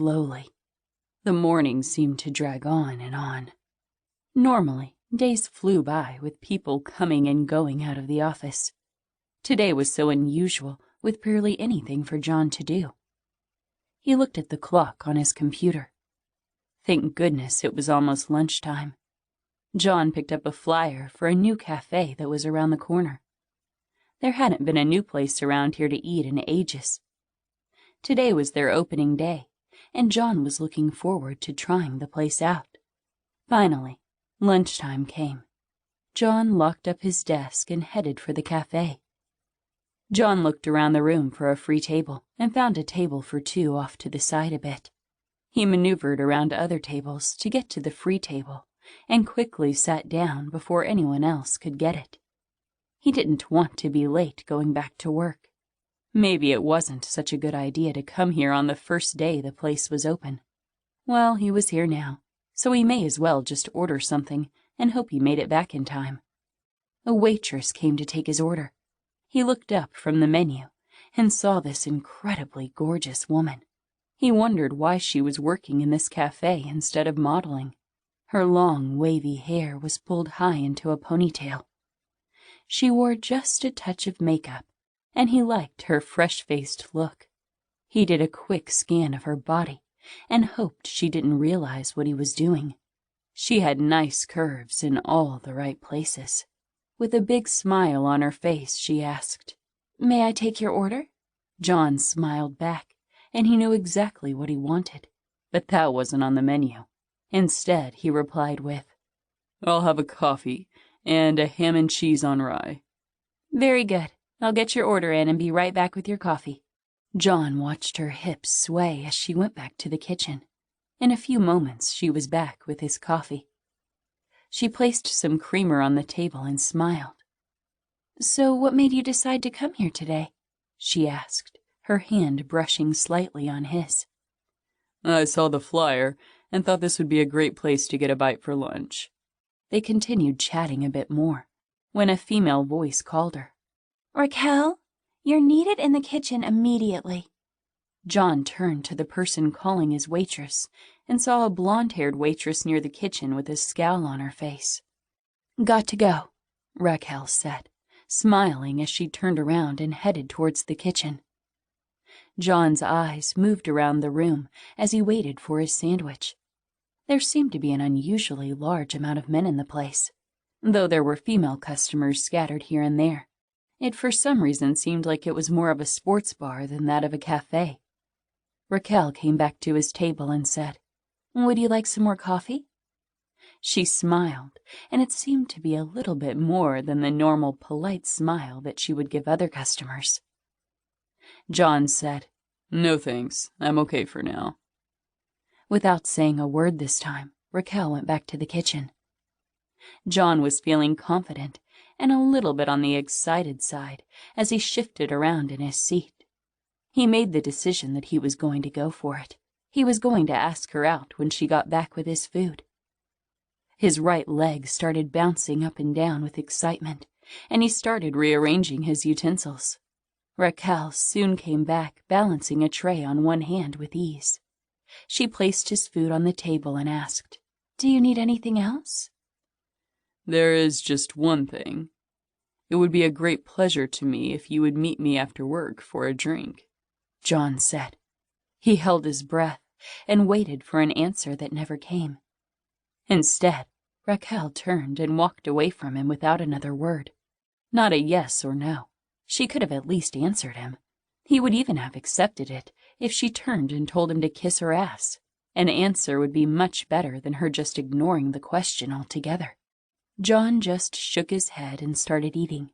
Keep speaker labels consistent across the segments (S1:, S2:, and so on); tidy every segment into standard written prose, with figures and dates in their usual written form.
S1: slowly. The morning seemed to drag on and on. Normally, days flew by with people coming and going out of the office. Today was so unusual, with barely anything for John to do. He looked at the clock on his computer. Thank goodness it was almost lunchtime. John picked up a flyer for a new cafe that was around the corner. There hadn't been a new place around here to eat in ages. Today was their opening day, and John was looking forward to trying the place out. Finally, lunchtime came. John locked up his desk and headed for the cafe. John looked around the room for a free table and found a table for two off to the side a bit. He maneuvered around other tables to get to the free table and quickly sat down before anyone else could get it. He didn't want to be late going back to work. Maybe it wasn't such a good idea to come here on the first day the place was open. Well, he was here now, so he may as well just order something and hope he made it back in time. A waitress came to take his order. He looked up from the menu and saw this incredibly gorgeous woman. He wondered why she was working in this cafe instead of modeling. Her long, wavy hair was pulled high into a ponytail. She wore just a touch of makeup, and he liked her fresh-faced look. He did a quick scan of her body and hoped she didn't realize what he was doing. She had nice curves in all the right places. With a big smile on her face, she asked, "May I take your order?" John smiled back, and he knew exactly what he wanted, but that wasn't on the menu. Instead, he replied with, "I'll have a coffee and a ham and cheese on rye." "Very good. I'll get your order in and be right back with your coffee." John watched her hips sway as she went back to the kitchen. In a few moments, she was back with his coffee. She placed some creamer on the table and smiled. "So what made you decide to come here today?" she asked, her hand brushing slightly on his. "I saw the flyer and thought this would be a great place to get a bite for lunch." They continued chatting a bit more when a female voice called her. "Raquel, you're needed in the kitchen immediately." John turned to the person calling his waitress and saw a blonde-haired waitress near the kitchen with a scowl on her face. "Got to go," Raquel said, smiling as she turned around and headed towards the kitchen. John's eyes moved around the room as he waited for his sandwich. There seemed to be an unusually large amount of men in the place, though there were female customers scattered here and there. It for some reason seemed like it was more of a sports bar than that of a cafe. Raquel came back to his table and said, "Would you like some more coffee?" She smiled, and it seemed to be a little bit more than the normal polite smile that she would give other customers. John said, "No thanks, I'm okay for now." Without saying a word this time, Raquel went back to the kitchen. John was feeling confident and a little bit on the excited side as he shifted around in his seat. He made the decision that he was going to go for it. He was going to ask her out when she got back with his food. His right leg started bouncing up and down with excitement, and he started rearranging his utensils. Raquel soon came back, balancing a tray on one hand with ease. She placed his food on the table and asked, "Do you need anything else?" "There is just one thing. It would be a great pleasure to me if you would meet me after work for a drink," John said. He held his breath and waited for an answer that never came. Instead, Raquel turned and walked away from him without another word. Not a yes or no. She could have at least answered him. He would even have accepted it if she turned and told him to kiss her ass. An answer would be much better than her just ignoring the question altogether. John just shook his head and started eating.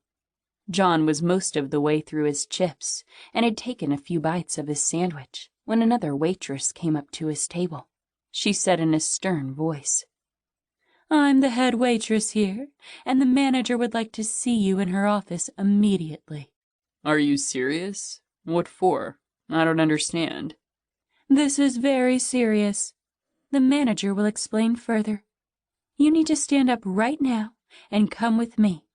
S1: John was most of the way through his chips and had taken a few bites of his sandwich when another waitress came up to his table. She said in a stern voice, "I'm the head waitress here, and the manager would like to see you in her office immediately." "Are you serious? What for? I don't understand." "This is very serious. The manager will explain further. You need to stand up right now and come with me.